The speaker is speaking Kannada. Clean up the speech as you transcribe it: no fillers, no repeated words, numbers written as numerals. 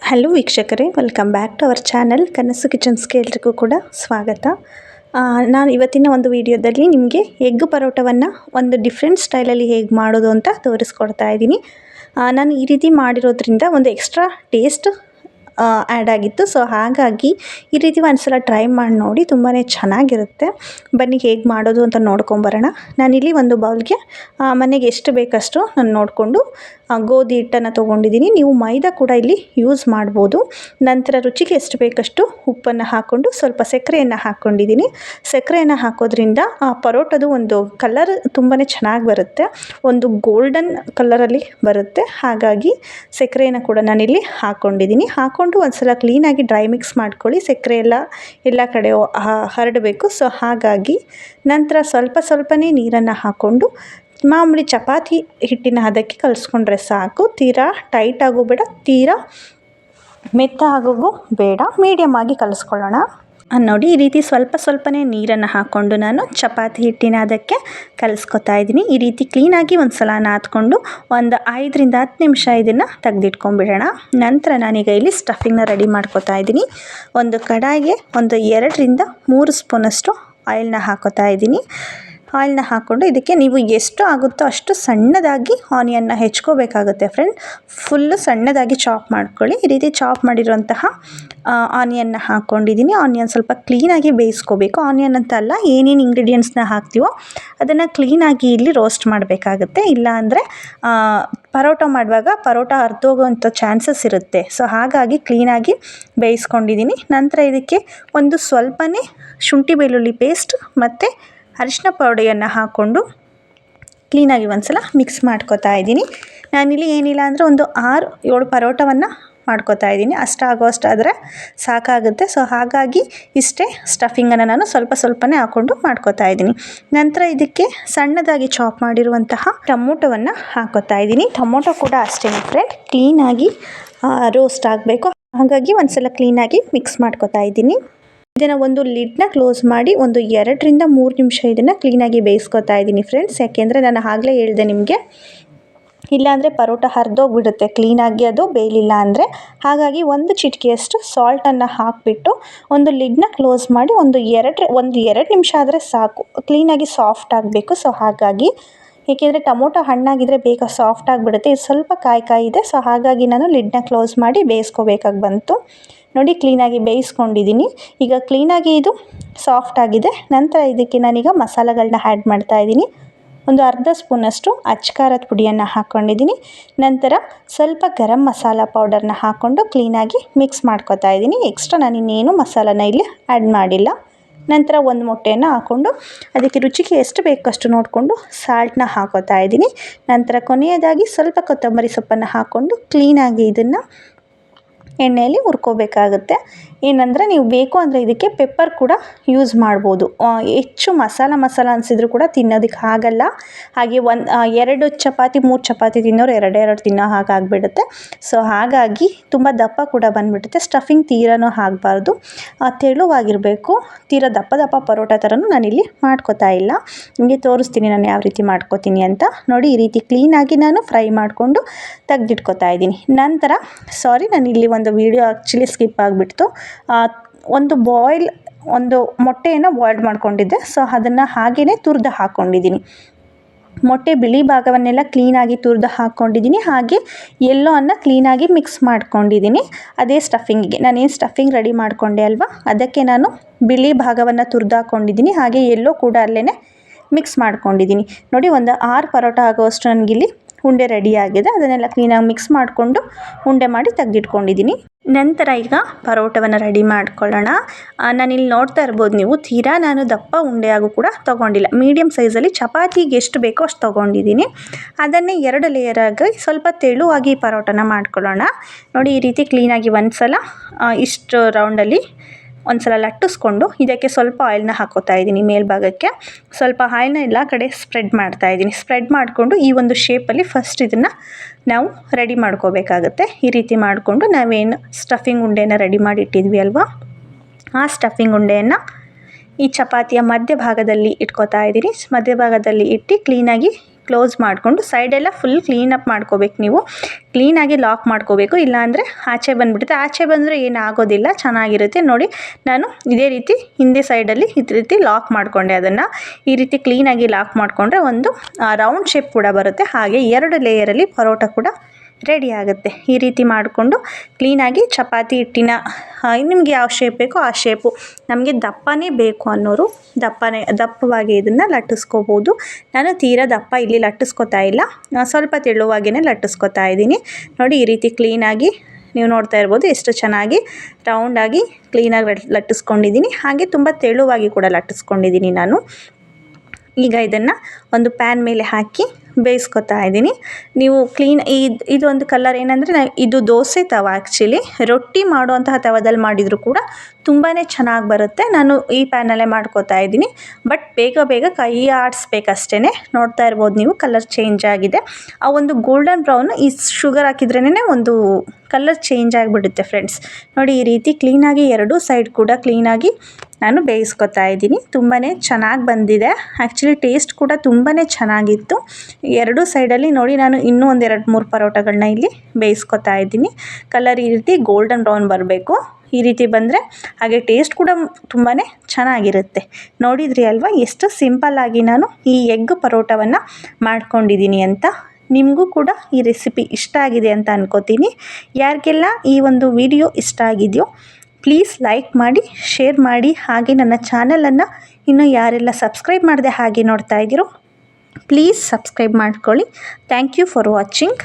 ಹಲೋ ವೀಕ್ಷಕರೇ, welcome back to our channel ಕನಸು ಕಿಚನ್ಸ್ಗೆ ಎಲ್ರಿಗೂ ಕೂಡ ಸ್ವಾಗತ. ನಾನು ಇವತ್ತಿನ ಒಂದು ವಿಡಿಯೋದಲ್ಲಿ ನಿಮಗೆ ಎಗ್ ಪರೋಟವನ್ನು ಒಂದು ಡಿಫ್ರೆಂಟ್ ಸ್ಟೈಲಲ್ಲಿ ಹೇಗೆ ಮಾಡೋದು ಅಂತ ತೋರಿಸ್ಕೊಡ್ತಾ ಇದ್ದೀನಿ. ನಾನು ಈ ರೀತಿ ಮಾಡಿರೋದ್ರಿಂದ ಒಂದು ಎಕ್ಸ್ಟ್ರಾ ಟೇಸ್ಟ್ ಆ್ಯಡ್ ಆಗಿತ್ತು. ಸೊ ಹಾಗಾಗಿ ಈ ರೀತಿ ಒಂದ್ಸಲ ಟ್ರೈ ಮಾಡಿ ನೋಡಿ, ತುಂಬಾ ಚೆನ್ನಾಗಿರುತ್ತೆ. ಬನ್ನಿ ಹೇಗೆ ಮಾಡೋದು ಅಂತ ನೋಡ್ಕೊಂಬರೋಣ. ನಾನಿಲ್ಲಿ ಒಂದು ಬೌಲ್ಗೆ ಮನೆಗೆ ಎಷ್ಟು ಬೇಕಷ್ಟು ನಾನು ನೋಡಿಕೊಂಡು ಗೋಧಿ ಹಿಟ್ಟನ್ನು ತೊಗೊಂಡಿದ್ದೀನಿ. ನೀವು ಮೈದಾ ಕೂಡ ಇಲ್ಲಿ ಯೂಸ್ ಮಾಡ್ಬೋದು. ನಂತರ ರುಚಿಗೆ ಎಷ್ಟು ಬೇಕಷ್ಟು ಉಪ್ಪನ್ನು ಹಾಕ್ಕೊಂಡು ಸ್ವಲ್ಪ ಸಕ್ಕರೆಯನ್ನು ಹಾಕ್ಕೊಂಡಿದ್ದೀನಿ. ಸಕ್ಕರೆಯನ್ನು ಹಾಕೋದ್ರಿಂದ ಆ ಪರೋಟದು ಒಂದು ಕಲರ್ ತುಂಬಾ ಚೆನ್ನಾಗಿ ಬರುತ್ತೆ, ಒಂದು ಗೋಲ್ಡನ್ ಕಲರಲ್ಲಿ ಬರುತ್ತೆ. ಹಾಗಾಗಿ ಸಕ್ಕರೆಯನ್ನು ಕೂಡ ನಾನಿಲ್ಲಿ ಹಾಕ್ಕೊಂಡಿದ್ದೀನಿ. ಹಾಕ್ಕೊಂಡು ಒಂದು ಸಲ ಕ್ಲೀನಾಗಿ ಡ್ರೈ ಮಿಕ್ಸ್ ಮಾಡ್ಕೊಳ್ಳಿ. ಸಕ್ಕರೆ ಎಲ್ಲ ಕಡೆ ಹರಡಬೇಕು. ಸೊ ಹಾಗಾಗಿ ನಂತರ ಸ್ವಲ್ಪನೇ ನೀರನ್ನು ಹಾಕ್ಕೊಂಡು ಮಾಮೂಲಿ ಚಪಾತಿ ಹಿಟ್ಟಿನ ಹದಕ್ಕೆ ಕಲಿಸ್ಕೊಂಡ್ರೆ ಸಾಕು. ತೀರಾ ಟೈಟ್ ಆಗೋ ಬೇಡ, ತೀರಾ ಮೆತ್ತ ಆಗೋಗೂ ಬೇಡ, ಮೀಡಿಯಮ್ ಆಗಿ ಕಲಿಸ್ಕೊಳ್ಳೋಣ. ನೋಡಿ, ಈ ರೀತಿ ಸ್ವಲ್ಪನೇ ನೀರನ್ನು ಹಾಕ್ಕೊಂಡು ನಾನು ಚಪಾತಿ ಹಿಟ್ಟಿನ ಅದಕ್ಕೆ ಕಲಿಸ್ಕೊತಾ ಇದ್ದೀನಿ. ಈ ರೀತಿ ಕ್ಲೀನಾಗಿ ಒಂದು ಸಲ ನಾದ್ಕೊಂಡು ಒಂದು 5 ರಿಂದ 10 ನಿಮಿಷ ಇದನ್ನು ತೆಗೆದಿಟ್ಕೊಂಡ್ಬಿಡೋಣ. ನಂತರ ನಾನೀಗ ಇಲ್ಲಿ ಸ್ಟಫಿಂಗ್ನ ರೆಡಿ ಮಾಡ್ಕೊತಾ ಇದ್ದೀನಿ. ಒಂದು ಕಡಾಯಿಗೆ ಒಂದು 2 ರಿಂದ 3 ಸ್ಪೂನಷ್ಟು ಆಯಿಲ್ನ ಹಾಕೋತಾ ಇದ್ದೀನಿ. ಆಯಿಲ್ನ ಹಾಕ್ಕೊಂಡು ಇದಕ್ಕೆ ನೀವು ಎಷ್ಟು ಆಗುತ್ತೋ ಅಷ್ಟು ಸಣ್ಣದಾಗಿ ಆನಿಯನ್ನ ಹೆಚ್ಕೋಬೇಕಾಗುತ್ತೆ ಫ್ರೆಂಡ್. ಫುಲ್ಲು ಸಣ್ಣದಾಗಿ ಚಾಪ್ ಮಾಡ್ಕೊಳ್ಳಿ. ಈ ರೀತಿ ಚಾಪ್ ಮಾಡಿರುವಂತಹ ಆನಿಯನ್ನ ಹಾಕ್ಕೊಂಡಿದ್ದೀನಿ. ಆನಿಯನ್ ಸ್ವಲ್ಪ ಕ್ಲೀನಾಗಿ ಬೇಯಿಸ್ಕೋಬೇಕು. ಆನಿಯನ್ ಅಂತ ಅಲ್ಲ, ಏನೇನು ಇಂಗ್ರೀಡಿಯೆಂಟ್ಸ್ನ ಹಾಕ್ತೀವೋ ಅದನ್ನು ಕ್ಲೀನಾಗಿ ಇಲ್ಲಿ ರೋಸ್ಟ್ ಮಾಡಬೇಕಾಗುತ್ತೆ. ಇಲ್ಲಾಂದರೆ ಪರೋಟ ಮಾಡುವಾಗ ಪರೋಟ ಅರ್ಧೋಗೋವಂಥ ಚಾನ್ಸಸ್ ಇರುತ್ತೆ. ಸೊ ಹಾಗಾಗಿ ಕ್ಲೀನಾಗಿ ಬೇಯಿಸ್ಕೊಂಡಿದ್ದೀನಿ. ನಂತರ ಇದಕ್ಕೆ ಒಂದು ಸ್ವಲ್ಪನೇ ಶುಂಠಿ ಬೆಳ್ಳುಳ್ಳಿ ಪೇಸ್ಟ್ ಮತ್ತು ಅರಿಶಿನ ಪೌಡಿಯನ್ನು ಹಾಕ್ಕೊಂಡು ಕ್ಲೀನಾಗಿ ಒಂದ್ಸಲ ಮಿಕ್ಸ್ ಮಾಡ್ಕೊತಾ ಇದ್ದೀನಿ. ನಾನಿಲ್ಲಿ ಏನಿಲ್ಲ ಅಂದರೆ ಒಂದು 6-7 ಪರೋಟವನ್ನು ಮಾಡ್ಕೊತಾ ಇದ್ದೀನಿ. ಅಷ್ಟಾದರೆ ಸಾಕಾಗುತ್ತೆ. ಸೊ ಹಾಗಾಗಿ ಇಷ್ಟೇ ಸ್ಟಫಿಂಗನ್ನು ನಾನು ಸ್ವಲ್ಪನೇ ಹಾಕ್ಕೊಂಡು ಮಾಡ್ಕೊತಾ ಇದ್ದೀನಿ. ನಂತರ ಇದಕ್ಕೆ ಸಣ್ಣದಾಗಿ ಚಾಪ್ ಮಾಡಿರುವಂತಹ ಟೊಮೊಟೊವನ್ನು ಹಾಕ್ಕೊತಾ ಇದ್ದೀನಿ. ಟೊಮೊಟೊ ಕೂಡ ಅಷ್ಟೇ ಫ್ರೆಂಡ್, ಕ್ಲೀನಾಗಿ ರೋಸ್ಟ್ ಆಗಬೇಕು. ಹಾಗಾಗಿ ಒಂದ್ಸಲ ಕ್ಲೀನಾಗಿ ಮಿಕ್ಸ್ ಮಾಡ್ಕೊತಾ ಇದ್ದೀನಿ. ಇದನ್ನು ಒಂದು ಲಿಡ್ನ ಕ್ಲೋಸ್ ಮಾಡಿ ಒಂದು 2 ರಿಂದ 3 ನಿಮಿಷ ಇದನ್ನು ಕ್ಲೀನಾಗಿ ಬೇಯಿಸ್ಕೊತಾ ಇದ್ದೀನಿ ಫ್ರೆಂಡ್ಸ್. ಯಾಕೆಂದರೆ ನಾನು ಆಗಲೇ ಹೇಳಿದೆ ನಿಮಗೆ, ಇಲ್ಲಾಂದರೆ ಪರೋಟ ಹರಿದೋಗ್ಬಿಡುತ್ತೆ ಕ್ಲೀನಾಗಿ ಅದು ಬೇಯಲಿಲ್ಲ ಅಂದರೆ. ಹಾಗಾಗಿ ಒಂದು ಚಿಟಿಕೆಯಷ್ಟು ಸಾಲ್ಟನ್ನು ಹಾಕಿಬಿಟ್ಟು ಒಂದು ಲಿಡ್ನ ಕ್ಲೋಸ್ ಮಾಡಿ ಒಂದು 2 ನಿಮಿಷ ಆದರೆ ಸಾಕು. ಕ್ಲೀನಾಗಿ ಸಾಫ್ಟ್ ಆಗಬೇಕು. ಸೊ ಹಾಗಾಗಿ, ಏಕೆಂದರೆ ಟೊಮೊಟೊ ಹಣ್ಣಾಗಿದ್ದರೆ ಬೇಗ ಸಾಫ್ಟ್ ಆಗಿಬಿಡುತ್ತೆ. ಇದು ಸ್ವಲ್ಪ ಕಾಯಿ ಇದೆ. ಸೊ ಹಾಗಾಗಿ ನಾನು ಲಿಡ್ನ ಕ್ಲೋಸ್ ಮಾಡಿ ಬೇಯಿಸ್ಕೋಬೇಕಾಗಿ ಬಂತು. ನೋಡಿ, ಕ್ಲೀನಾಗಿ ಬೇಯಿಸ್ಕೊಂಡಿದ್ದೀನಿ. ಈಗ ಕ್ಲೀನಾಗಿ ಇದು ಸಾಫ್ಟ್ ಆಗಿದೆ. ನಂತರ ಇದಕ್ಕೆ ನಾನೀಗ ಮಸಾಲೆಗಳನ್ನ ಆ್ಯಡ್ ಮಾಡ್ತಾ ಇದ್ದೀನಿ. ಒಂದು ಅರ್ಧ ಸ್ಪೂನಷ್ಟು ಅಚ್ಚಕಾರದ ಪುಡಿಯನ್ನು ಹಾಕ್ಕೊಂಡಿದ್ದೀನಿ. ನಂತರ ಸ್ವಲ್ಪ ಗರಂ ಮಸಾಲ ಪೌಡರ್ನ ಹಾಕ್ಕೊಂಡು ಕ್ಲೀನಾಗಿ ಮಿಕ್ಸ್ ಮಾಡ್ಕೊತಾ ಇದ್ದೀನಿ. ಎಕ್ಸ್ಟ್ರಾ ನಾನು ಇನ್ನೇನು ಮಸಾಲನ ಇಲ್ಲಿ ಆ್ಯಡ್ ಮಾಡಿಲ್ಲ. ನಂತರ ಒಂದು ಮೊಟ್ಟೆಯನ್ನು ಹಾಕ್ಕೊಂಡು ಅದಕ್ಕೆ ರುಚಿಗೆ ಎಷ್ಟು ಬೇಕಷ್ಟು ನೋಡಿಕೊಂಡು ಸಾಲ್ಟನ್ನ ಹಾಕೋತಾ ಇದ್ದೀನಿ. ನಂತರ ಕೊನೆಯದಾಗಿ ಸ್ವಲ್ಪ ಕೊತ್ತಂಬರಿ ಸೊಪ್ಪನ್ನು ಹಾಕ್ಕೊಂಡು ಕ್ಲೀನಾಗಿ ಇದನ್ನು ಎಣ್ಣೆಯಲ್ಲಿ ಹುರ್ಕೋಬೇಕಾಗುತ್ತೆ. ಏನಂದರೆ ನೀವು ಬೇಕು ಅಂದರೆ ಇದಕ್ಕೆ ಪೆಪ್ಪರ್ ಕೂಡ ಯೂಸ್ ಮಾಡ್ಬೋದು. ಹೆಚ್ಚು ಮಸಾಲ ಅನಿಸಿದ್ರು ಕೂಡ ತಿನ್ನೋದಕ್ಕೆ ಆಗಲ್ಲ. ಹಾಗೆ 2 ಚಪಾತಿ 3 ಚಪಾತಿ ತಿನ್ನೋರು 2 ತಿನ್ನೋ ಹಾಗಾಗಿಬಿಡುತ್ತೆ. ಸೊ ಹಾಗಾಗಿ ತುಂಬ ದಪ್ಪ ಕೂಡ ಬಂದುಬಿಡುತ್ತೆ. ಸ್ಟಫಿಂಗ್ ತೀರನೂ ಆಗಬಾರ್ದು, ತೆಳುವಾಗಿರಬೇಕು. ತೀರಾ ದಪ್ಪ ಪರೋಟ ಥರನೂ ನಾನಿಲ್ಲಿ ಮಾಡ್ಕೋತಾ ಇಲ್ಲ. ನಿಮಗೆ ತೋರಿಸ್ತೀನಿ ನಾನು ಯಾವ ರೀತಿ ಮಾಡ್ಕೋತೀನಿ ಅಂತ. ನೋಡಿ, ಈ ರೀತಿ ಕ್ಲೀನಾಗಿ ನಾನು ಫ್ರೈ ಮಾಡಿಕೊಂಡು ತೆಗೆದಿಟ್ಕೋತಾ ಇದ್ದೀನಿ. ನಂತರ ನಾನಿಲ್ಲಿ ಒಂದು ವಿಡಿಯೋ ಆ್ಯಕ್ಚುಲಿ ಸ್ಕಿಪ್ ಆಗಿಬಿಡ್ತು. ಒಂದು ಮೊಟ್ಟೆಯನ್ನು ಬಾಯ್ಲ್ ಮಾಡ್ಕೊಂಡಿದ್ದೆ. ಸೊ ಅದನ್ನು ಹಾಗೇ ತುರಿದು ಹಾಕ್ಕೊಂಡಿದ್ದೀನಿ. ಮೊಟ್ಟೆ ಬಿಳಿ ಭಾಗವನ್ನೆಲ್ಲ ಕ್ಲೀನಾಗಿ ತುರಿದು ಹಾಕ್ಕೊಂಡಿದ್ದೀನಿ. ಹಾಗೆ ಎಲ್ಲೋವನ್ನು ಕ್ಲೀನಾಗಿ ಮಿಕ್ಸ್ ಮಾಡ್ಕೊಂಡಿದ್ದೀನಿ. ಅದೇ ಸ್ಟಫಿಂಗಿಗೆ ನಾನೇನು ಸ್ಟಫಿಂಗ್ ರೆಡಿ ಮಾಡಿಕೊಂಡೆ ಅಲ್ವಾ, ಅದಕ್ಕೆ ನಾನು ಬಿಳಿ ಭಾಗವನ್ನು ತುರಿದು ಹಾಕ್ಕೊಂಡಿದ್ದೀನಿ. ಹಾಗೆ ಎಲ್ಲೋ ಕೂಡ ಅಲ್ಲೇ ಮಿಕ್ಸ್ ಮಾಡ್ಕೊಂಡಿದ್ದೀನಿ. ನೋಡಿ, ಒಂದು 6 ಪರೋಟ ಆಗೋಷ್ಟು ನನಗಿಲ್ಲಿ ಉಂಡೆ ರೆಡಿಯಾಗಿದೆ. ಅದನ್ನೆಲ್ಲ ಕ್ಲೀನಾಗಿ ಮಿಕ್ಸ್ ಮಾಡಿಕೊಂಡು ಉಂಡೆ ಮಾಡಿ ತೆಗೆದಿಟ್ಕೊಂಡಿದ್ದೀನಿ. ನಂತರ ಈಗ ಪರೋಟವನ್ನು ರೆಡಿ ಮಾಡ್ಕೊಳ್ಳೋಣ. ನಾನಿಲ್ಲಿ ನೋಡ್ತಾ ಇರ್ಬೋದು ನೀವು, ತೀರಾ ನಾನು ದಪ್ಪ ಉಂಡೆಯಾಗೂ ಕೂಡ ತೊಗೊಂಡಿಲ್ಲ. ಮೀಡಿಯಮ್ ಸೈಜಲ್ಲಿ ಚಪಾತಿಗೆ ಎಷ್ಟು ಬೇಕೋ ಅಷ್ಟು ತೊಗೊಂಡಿದ್ದೀನಿ. ಅದನ್ನೇ 2 ಲೇಯರಾಗಿ ಸ್ವಲ್ಪ ತೆಳುವಾಗಿ ಪರೋಟನ ಮಾಡ್ಕೊಳ್ಳೋಣ. ನೋಡಿ, ಈ ರೀತಿ ಕ್ಲೀನಾಗಿ ಒಂದ್ಸಲ ಇಷ್ಟು ರೌಂಡಲ್ಲಿ ಒಂದ್ಸಲ ಲಟ್ಟಿಸ್ಕೊಂಡು ಇದಕ್ಕೆ ಸ್ವಲ್ಪ ಆಯಿಲ್ನ ಹಾಕೋತಾ ಇದ್ದೀನಿ. ಮೇಲ್ಭಾಗಕ್ಕೆ ಸ್ವಲ್ಪ ಆಯಿಲ್ನ ಎಲ್ಲ ಕಡೆ ಸ್ಪ್ರೆಡ್ ಮಾಡ್ತಾ ಇದ್ದೀನಿ. ಸ್ಪ್ರೆಡ್ ಮಾಡಿಕೊಂಡು ಈ ಒಂದು ಶೇಪಲ್ಲಿ ಫಸ್ಟ್ ಇದನ್ನು ನಾವು ರೆಡಿ ಮಾಡ್ಕೋಬೇಕಾಗುತ್ತೆ. ಈ ರೀತಿ ಮಾಡಿಕೊಂಡು ನಾವೇನು ಸ್ಟಫಿಂಗ್ ಉಂಡೆನ ರೆಡಿ ಮಾಡಿ ಇಟ್ಟಿದ್ವಿ ಅಲ್ವಾ, ಆ ಸ್ಟಫಿಂಗ್ ಉಂಡೆಯನ್ನು ಈ ಚಪಾತಿಯ ಮಧ್ಯಭಾಗದಲ್ಲಿ ಇಟ್ಕೋತಾ ಇದ್ದೀನಿ. ಮಧ್ಯಭಾಗದಲ್ಲಿ ಇಟ್ಟು ಕ್ಲೀನಾಗಿ ಕ್ಲೋಸ್ ಮಾಡಿಕೊಂಡು ಸೈಡೆಲ್ಲ ಫುಲ್ ಕ್ಲೀನಪ್ ಮಾಡ್ಕೋಬೇಕು. ನೀವು ಕ್ಲೀನಾಗಿ ಲಾಕ್ ಮಾಡ್ಕೋಬೇಕು, ಇಲ್ಲಾಂದರೆ ಆಚೆ ಬಂದುಬಿಡುತ್ತೆ. ಆಚೆ ಬಂದರೆ ಏನಾಗೋದಿಲ್ಲ, ಚೆನ್ನಾಗಿರುತ್ತೆ. ನೋಡಿ ನಾನು ಇದೇ ರೀತಿ ಹಿಂದೆ ಸೈಡಲ್ಲಿ ಈ ರೀತಿ ಲಾಕ್ ಮಾಡಿಕೊಂಡೆ. ಅದನ್ನು ಈ ರೀತಿ ಕ್ಲೀನಾಗಿ ಲಾಕ್ ಮಾಡಿಕೊಂಡ್ರೆ ಒಂದು ರೌಂಡ್ ಶೇಪ್ ಕೂಡ ಬರುತ್ತೆ. ಹಾಗೆ 2 ಲೇಯರಲ್ಲಿ ಪರೋಟ ಕೂಡ ರೆಡಿ ಆಗುತ್ತೆ. ಈ ರೀತಿ ಮಾಡಿಕೊಂಡು ಕ್ಲೀನಾಗಿ ಚಪಾತಿ ಹಿಟ್ಟಿನ ನಿಮ್ಗೆ ಯಾವ ಶೇಪ್ ಬೇಕೋ ಆ ಶೇಪು, ನಮಗೆ ದಪ್ಪನೇ ಬೇಕು ಅನ್ನೋರು ದಪ್ಪವಾಗಿ ಇದನ್ನು ಲಟ್ಟಿಸ್ಕೋಬೋದು. ನಾನು ತೀರಾ ದಪ್ಪ ಇಲ್ಲಿ ಲಟ್ಟಿಸ್ಕೊತಾ ಇಲ್ಲ, ಸ್ವಲ್ಪ ತೆಳುವಾಗಿಯೇ ಲಟ್ಟಿಸ್ಕೊತಾ ಇದ್ದೀನಿ. ನೋಡಿ ಈ ರೀತಿ ಕ್ಲೀನಾಗಿ ನೀವು ನೋಡ್ತಾ ಇರ್ಬೋದು ಎಷ್ಟು ಚೆನ್ನಾಗಿ ರೌಂಡಾಗಿ ಕ್ಲೀನಾಗಿ ಲಟ್ಟಿಸ್ಕೊಂಡಿದ್ದೀನಿ. ಹಾಗೆ ತುಂಬ ತೆಳುವಾಗಿ ಕೂಡ ಲಟ್ಟಿಸ್ಕೊಂಡಿದ್ದೀನಿ ನಾನು. ಈಗ ಇದನ್ನು ಒಂದು ಪ್ಯಾನ್ ಮೇಲೆ ಹಾಕಿ ಬೇಯಿಸ್ಕೊತಾ ಇದ್ದೀನಿ. ನೀವು ಇದೊಂದು ಕಲರ್ ಏನಂದರೆ, ಇದು ದೋಸೆ ತವ. ಆ್ಯಕ್ಚುಲಿ ರೊಟ್ಟಿ ಮಾಡುವಂತಹ ತವದಲ್ಲಿ ಮಾಡಿದರೂ ಕೂಡ ತುಂಬಾ ಚೆನ್ನಾಗಿ ಬರುತ್ತೆ. ನಾನು ಈ ಪ್ಯಾನಲ್ಲೇ ಮಾಡ್ಕೋತಾ ಇದ್ದೀನಿ. ಬಟ್ ಬೇಗ ಕೈ ಆಡಿಸ್ಬೇಕಷ್ಟೇ. ನೋಡ್ತಾ ಇರ್ಬೋದು ನೀವು, ಕಲರ್ ಚೇಂಜ್ ಆಗಿದೆ. ಆ ಒಂದು ಗೋಲ್ಡನ್ ಬ್ರೌನ್ ಈ ಶುಗರ್ ಹಾಕಿದ್ರೇ ಒಂದು ಕಲರ್ ಚೇಂಜ್ ಆಗಿಬಿಡುತ್ತೆ ಫ್ರೆಂಡ್ಸ್. ನೋಡಿ ಈ ರೀತಿ ಕ್ಲೀನಾಗಿ 2 ಸೈಡ್ ಕೂಡ ಕ್ಲೀನಾಗಿ ನಾನು ಬೇಯಿಸ್ಕೊತಾ ಇದ್ದೀನಿ. ತುಂಬಾ ಚೆನ್ನಾಗಿ ಬಂದಿದೆ. ಆ್ಯಕ್ಚುಲಿ ಟೇಸ್ಟ್ ಕೂಡ ತುಂಬಾ ಚೆನ್ನಾಗಿತ್ತು. 2 ಸೈಡಲ್ಲಿ ನೋಡಿ ನಾನು ಇನ್ನೂ ಒಂದು 2-3 ಪರೋಟಗಳನ್ನ ಇಲ್ಲಿ ಬೇಯಿಸ್ಕೊತಾ ಇದ್ದೀನಿ. ಕಲರ್ ಈ ರೀತಿ ಗೋಲ್ಡನ್ ಬ್ರೌನ್ ಬರಬೇಕು. ಈ ರೀತಿ ಬಂದರೆ ಹಾಗೆ ಟೇಸ್ಟ್ ಕೂಡ ತುಂಬಾ ಚೆನ್ನಾಗಿರುತ್ತೆ. ನೋಡಿದ್ರಿ ಅಲ್ವಾ ಎಷ್ಟು ಸಿಂಪಲ್ಲಾಗಿ ನಾನು ಈ ಎಗ್ ಪರೋಟವನ್ನು ಮಾಡ್ಕೊಂಡಿದ್ದೀನಿ ಅಂತ. ನಿಮಗೂ ಕೂಡ ಈ ರೆಸಿಪಿ ಇಷ್ಟ ಆಗಿದೆ ಅಂತ ಅನ್ಕೋತೀನಿ. ಯಾರಿಗೆಲ್ಲ ಈ ಒಂದು ವಿಡಿಯೋ ಇಷ್ಟ ಆಗಿದೆಯೋ ಪ್ಲೀಸ್ ಲೈಕ್ ಮಾಡಿ, ಶೇರ್ ಮಾಡಿ. ಹಾಗೆ ನನ್ನ ಚಾನಲನ್ನು ಇನ್ನೂ ಯಾರೆಲ್ಲ ಸಬ್ಸ್ಕ್ರೈಬ್ ಮಾಡದೆ ಹಾಗೆ ನೋಡ್ತಾ ಇದ್ದೀರೋ ಪ್ಲೀಸ್ ಸಬ್ಸ್ಕ್ರೈಬ್ ಮಾಡ್ಕೊಳ್ಳಿ. Thank you for watching.